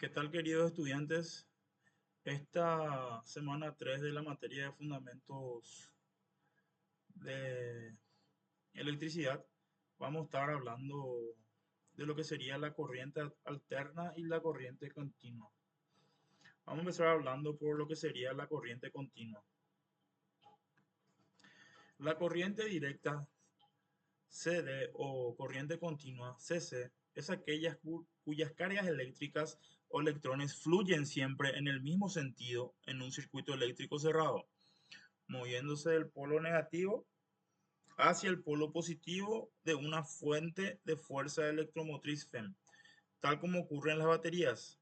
¿Qué tal, queridos estudiantes? Esta semana 3 de la materia de fundamentos de electricidad vamos a estar hablando de lo que sería la corriente alterna y la corriente continua. Vamos a empezar hablando por lo que sería la corriente continua. La corriente directa CD o corriente continua CC es aquella cuyas cargas eléctricas o electrones fluyen siempre en el mismo sentido en un circuito eléctrico cerrado, moviéndose del polo negativo hacia el polo positivo de una fuente de fuerza electromotriz FEM, tal como ocurre en las baterías,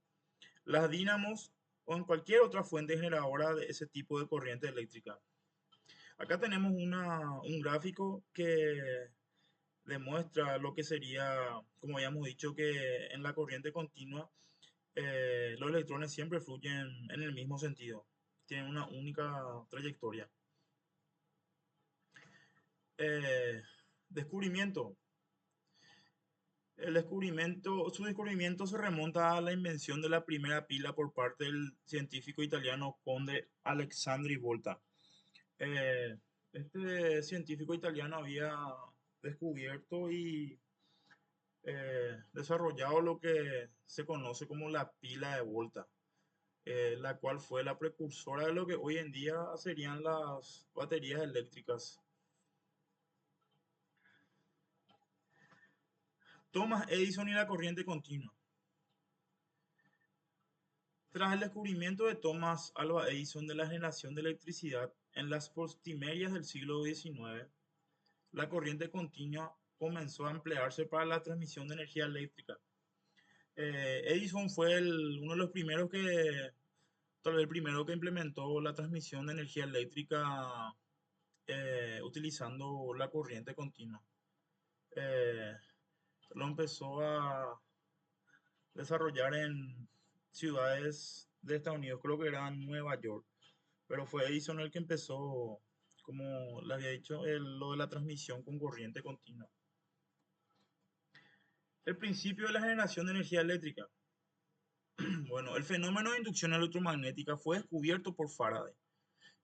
las dínamos o en cualquier otra fuente generadora de ese tipo de corriente eléctrica. Acá tenemos un gráfico que demuestra lo que sería, como habíamos dicho, que en la corriente continua los electrones siempre fluyen en el mismo sentido, tienen una única trayectoria. Eh, descubrimiento. Su descubrimiento se remonta a la invención de la primera pila por parte del científico italiano Conde Alessandri Volta. Eh, este científico italiano había descubierto y desarrollado lo que se conoce como la pila de Volta, la cual fue la precursora de lo que hoy en día serían las baterías eléctricas. Thomas Edison y la corriente continua. Tras el descubrimiento de Thomas Alva Edison de la generación de electricidad en las postimerias del siglo XIX, la corriente continua comenzó a emplearse para la transmisión de energía eléctrica. Edison fue uno de los primeros tal vez el primero que implementó la transmisión de energía eléctrica utilizando la corriente continua. Eh, lo empezó a desarrollar en ciudades de Estados Unidos, creo que era Nueva York, pero fue Edison el que empezó, como le había dicho, lo de la transmisión con corriente continua. El principio de la generación de energía eléctrica. Bueno, el fenómeno de inducción electromagnética fue descubierto por Faraday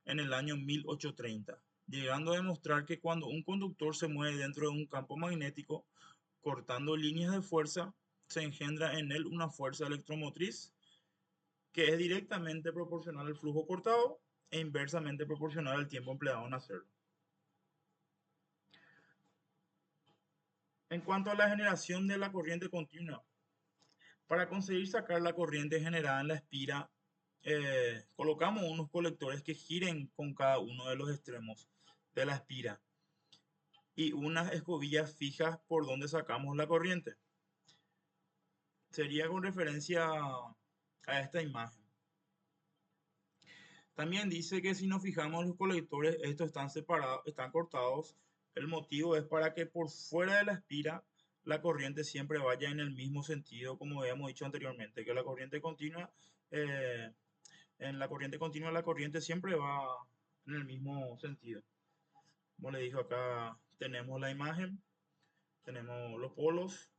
en el año 1830, llegando a demostrar que cuando un conductor se mueve dentro de un campo magnético, cortando líneas de fuerza, se engendra en él una fuerza electromotriz que es directamente proporcional al flujo cortado e inversamente proporcional al tiempo empleado en hacerlo. En cuanto a la generación de la corriente continua, para conseguir sacar la corriente generada en la espira, colocamos unos colectores que giren con cada uno de los extremos de la espira y unas escobillas fijas por donde sacamos la corriente. Sería con referencia a esta imagen. También dice que si nos fijamos en los colectores, estos están separados, están cortados. El motivo es para que por fuera de la espira la corriente siempre vaya en el mismo sentido, como habíamos dicho anteriormente, que la corriente continua, eh, en la corriente continua la corriente siempre va en el mismo sentido. Como le dijo acá, tenemos la imagen, tenemos los polos,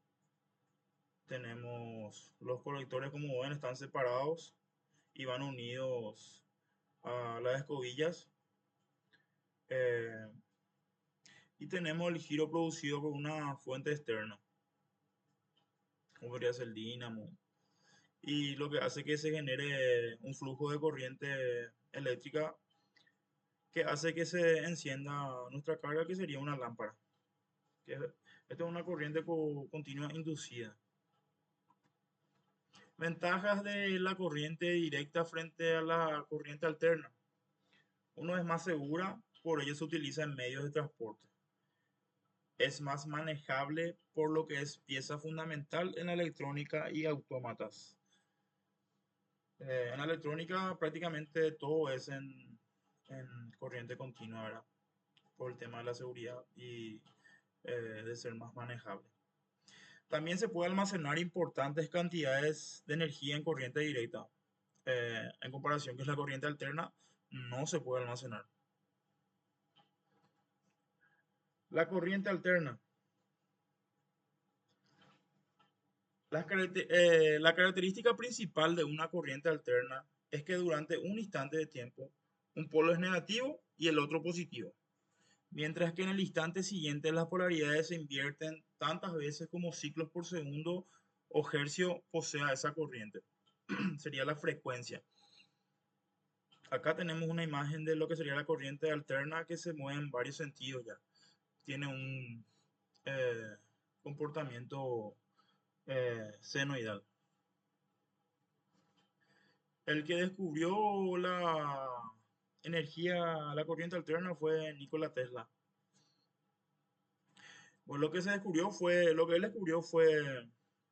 tenemos los colectores, como ven, están separados y van unidos a las escobillas. Eh, y tenemos el giro producido por una fuente externa, como podría ser el dínamo, y lo que hace que se genere un flujo de corriente eléctrica que hace que se encienda nuestra carga, que sería una lámpara. Esto es una corriente continua inducida. Ventajas de la corriente directa frente a la corriente alterna. Uno, es más segura, por ello se utiliza en medios de transporte. Es más manejable, por lo que es pieza fundamental en la electrónica y autómatas. En la electrónica prácticamente todo es en corriente continua, ¿verdad? Por el tema de la seguridad y de ser más manejable. También se puede almacenar importantes cantidades de energía en corriente directa. En comparación que es la corriente alterna, no se puede almacenar. La corriente alterna. La característica principal de una corriente alterna es que durante un instante de tiempo, un polo es negativo y el otro positivo, mientras que en el instante siguiente las polaridades se invierten tantas veces como ciclos por segundo o hercio posea esa corriente. Sería la frecuencia. Acá tenemos una imagen de lo que sería la corriente alterna que se mueve en varios sentidos ya. Tiene un eh, comportamiento senoidal. El que descubrió la energía, la corriente alterna fue Nikola Tesla. Pues lo que se descubrió fue, lo que él descubrió fue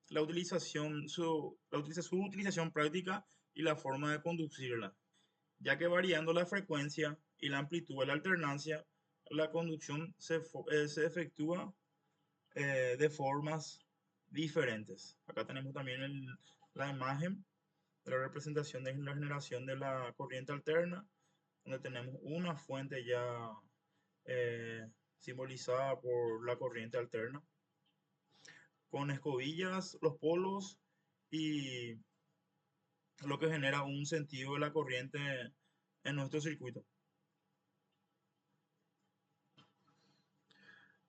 su utilización práctica y la forma de conducirla, ya que variando la frecuencia y la amplitud de la alternancia, la conducción se efectúa de formas diferentes. Acá tenemos también la imagen de la representación de la generación de la corriente alterna, donde tenemos una fuente ya eh, simbolizada por la corriente alterna, con escobillas, los polos y lo que genera un sentido de la corriente en nuestro circuito.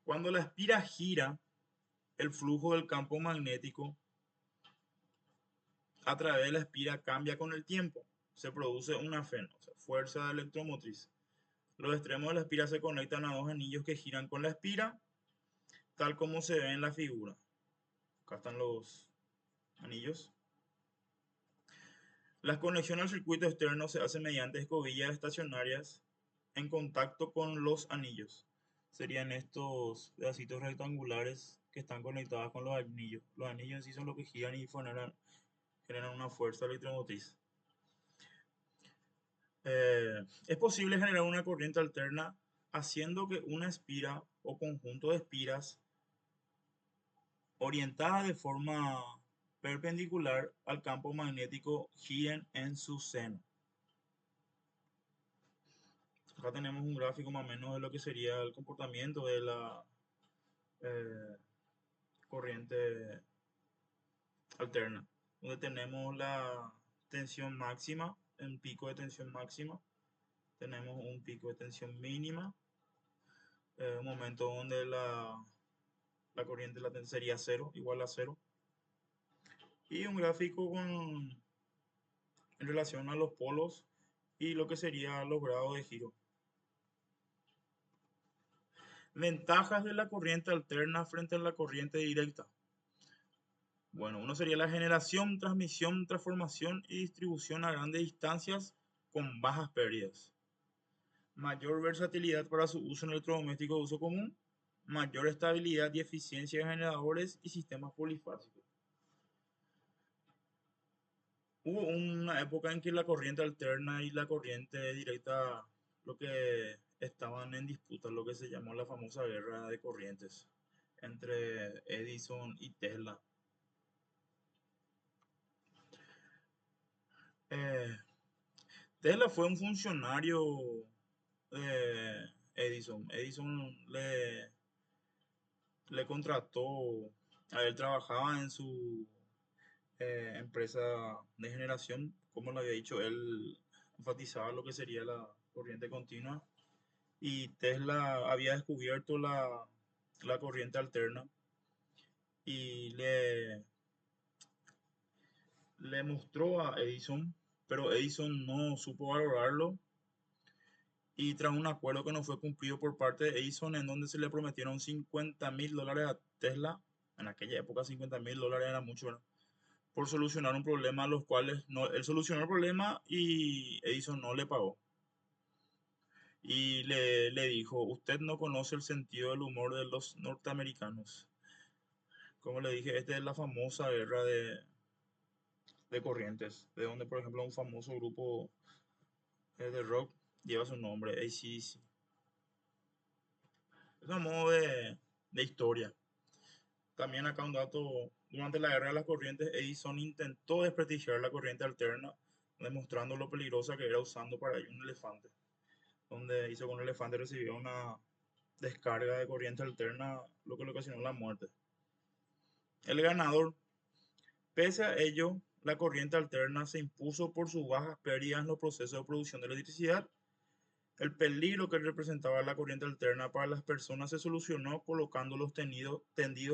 Cuando la espira gira, el flujo del campo magnético a través de la espira cambia con el tiempo. Se produce una FEN, o sea, fuerza electromotriz. Los extremos de la espira se conectan a dos anillos que giran con la espira, tal como se ve en la figura. Acá están los anillos. La conexión al circuito externo se hace mediante escobillas estacionarias en contacto con los anillos. Serían estos pedacitos rectangulares que están conectados con los anillos. Los anillos en sí son los que giran y generan una fuerza electromotriz. Es posible generar una corriente alterna haciendo que una espira o conjunto de espiras orientadas de forma perpendicular al campo magnético giren en su seno. Acá tenemos un gráfico más o menos de lo que sería el comportamiento de la eh, corriente alterna, donde tenemos la tensión máxima, un pico de tensión máxima, tenemos un pico de tensión mínima, un momento donde la corriente latente sería cero, igual a cero, y un gráfico en relación a los polos y lo que sería los grados de giro. Ventajas de la corriente alterna frente a la corriente directa. Bueno, uno sería la generación, transmisión, transformación y distribución a grandes distancias con bajas pérdidas. Mayor versatilidad para su uso en electrodoméstico de uso común. Mayor estabilidad y eficiencia de generadores y sistemas polifásicos. Hubo una época en que la corriente alterna y la corriente directa lo que estaban en disputa, lo que se llamó la famosa guerra de corrientes entre Edison y Tesla. Eh, Tesla fue un funcionario de Edison. Edison le contrató, a él trabajaba en su empresa de generación, como lo había dicho, él enfatizaba lo que sería la corriente continua y Tesla había descubierto la corriente alterna y le mostró a Edison, pero Edison no supo valorarlo y tras un acuerdo que no fue cumplido por parte de Edison en donde se le prometieron $50.000 a Tesla, en aquella época $50.000 era mucho, ¿verdad? Por solucionar un problema a los cuales no, él solucionó el problema y Edison no le pagó. Y le dijo, usted no conoce el sentido del humor de los norteamericanos. Como le dije, esta es la famosa guerra de corrientes, de donde por ejemplo un famoso grupo de rock lleva su nombre, AC/DC. Es un modo de historia. También acá un dato, durante la guerra de las corrientes, Edison intentó desprestigiar la corriente alterna, demostrando lo peligrosa que era usando para ello un elefante, donde hizo que un elefante recibió una descarga de corriente alterna, lo que le ocasionó la muerte. El ganador Pese a ello, la corriente alterna se impuso por sus bajas pérdidas en los procesos de producción de electricidad. El peligro que representaba la corriente alterna para las personas se solucionó colocando los tendidos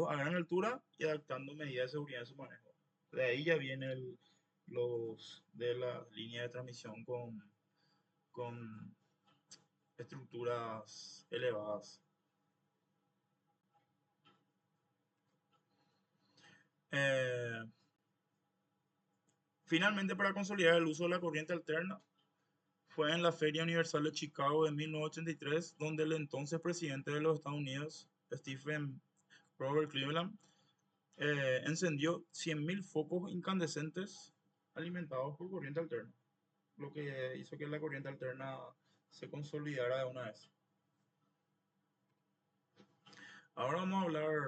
a gran altura y adaptando medidas de seguridad en su manejo. De ahí ya vienen los de la línea de transmisión con estructuras elevadas. Eh, Finalmente, para consolidar el uso de la corriente alterna, fue en la Feria Universal de Chicago de 1983, donde el entonces presidente de los Estados Unidos, Stephen Robert Cleveland, encendió 100.000 focos incandescentes alimentados por corriente alterna, lo que hizo que la corriente alterna se consolidara de una vez. Ahora vamos a hablar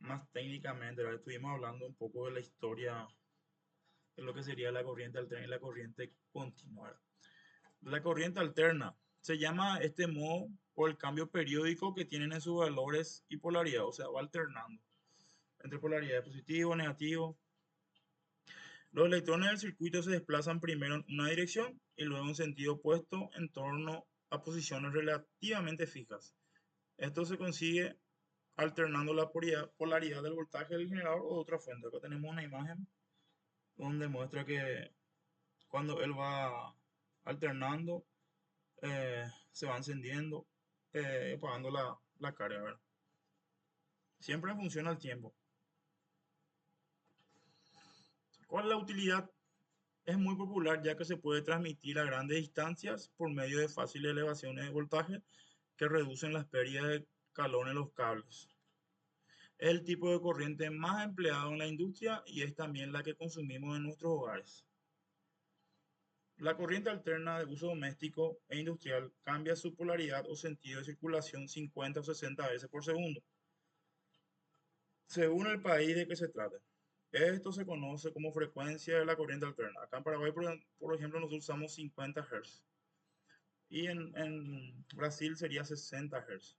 más técnicamente, ¿verdad? Estuvimos hablando un poco de la historia de lo que sería la corriente alterna y la corriente continua. La corriente alterna se llama este modo por el cambio periódico que tienen en sus valores y polaridad, o sea, va alternando entre polaridad positivo, negativo. Los electrones del circuito se desplazan primero en una dirección y luego en sentido opuesto en torno a posiciones relativamente fijas. Esto se consigue alternando la polaridad del voltaje del generador o de otra fuente. Acá tenemos una imagen donde muestra que cuando él va alternando, se va encendiendo y apagando la carga, ¿verdad? Siempre en función al tiempo. ¿Cuál es la utilidad? Es muy popular ya que se puede transmitir a grandes distancias por medio de fáciles elevaciones de voltaje que reducen las pérdidas de calor en los cables. Es el tipo de corriente más empleado en la industria y es también la que consumimos en nuestros hogares. La corriente alterna de uso doméstico e industrial cambia su polaridad o sentido de circulación 50 o 60 veces por segundo, según el país de que se trate. Esto se conoce como frecuencia de la corriente alterna. Acá en Paraguay, por ejemplo, nosotros usamos 50 Hz y en Brasil sería 60 Hz.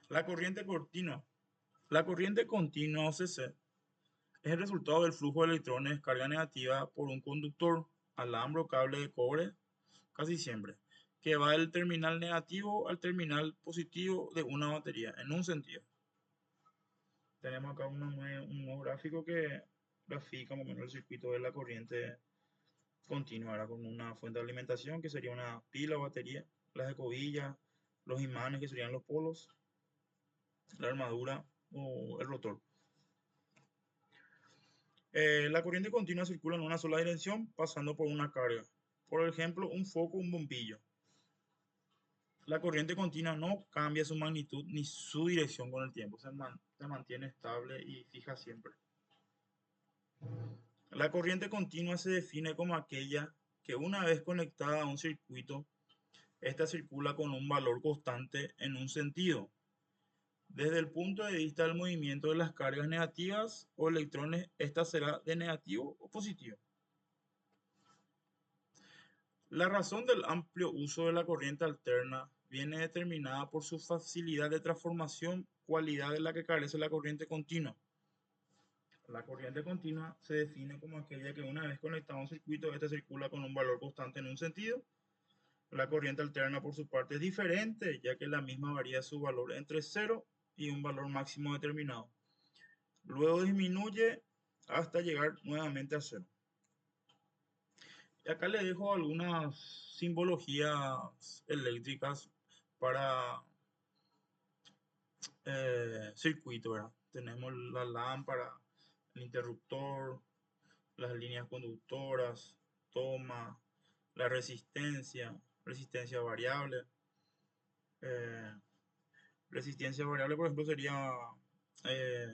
La corriente continua. La corriente continua o CC es el resultado del flujo de electrones de carga negativa por un conductor, alambre o cable de cobre, casi siempre, que va del terminal negativo al terminal positivo de una batería, en un sentido. Tenemos acá un nuevo gráfico que grafica más o menos el circuito de la corriente continua, ahora con una fuente de alimentación que sería una pila o batería, las escobillas, los imanes que serían los polos, la armadura o el rotor. La corriente continua circula en una sola dirección pasando por una carga. Por ejemplo, un foco o un bombillo. La corriente continua no cambia su magnitud ni su dirección con el tiempo, se mantiene estable y fija siempre. La corriente continua se define como aquella que una vez conectada a un circuito, esta circula con un valor constante en un sentido. Desde el punto de vista del movimiento de las cargas negativas o electrones, esta será de negativo o positivo. La razón del amplio uso de la corriente alterna viene determinada por su facilidad de transformación, cualidad de la que carece la corriente continua. La corriente continua se define como aquella que una vez conectada a un circuito, este circula con un valor constante en un sentido. La corriente alterna por su parte es diferente, ya que la misma varía su valor entre 0 y un valor máximo determinado. Luego disminuye hasta llegar nuevamente a 0. Y acá le dejo algunas simbologías eléctricas para circuito, ¿verdad? Tenemos la lámpara, el interruptor, las líneas conductoras, toma, la resistencia variable. eh, Resistencia variable, por ejemplo, sería eh,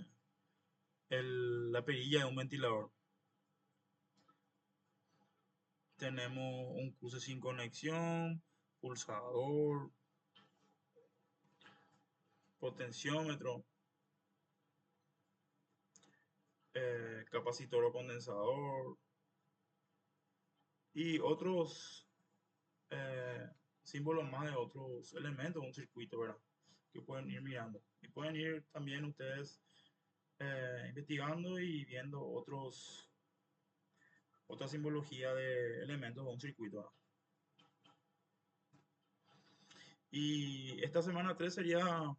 la perilla de un ventilador. Tenemos un cruce sin conexión, pulsador, potenciómetro, capacitor o condensador y otros eh, símbolos más de otros elementos de un circuito, ¿verdad? Que pueden ir mirando. Y pueden ir también ustedes investigando y viendo otra simbología de elementos de un circuito, ¿verdad? Y esta semana 3 sería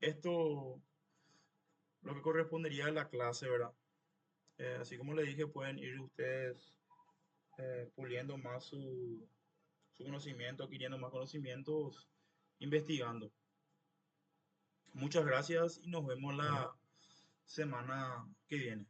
esto lo que correspondería a la clase, ¿verdad? Así como le dije, pueden ir ustedes puliendo más su conocimiento, adquiriendo más conocimientos, investigando. Muchas gracias y nos vemos la semana que viene.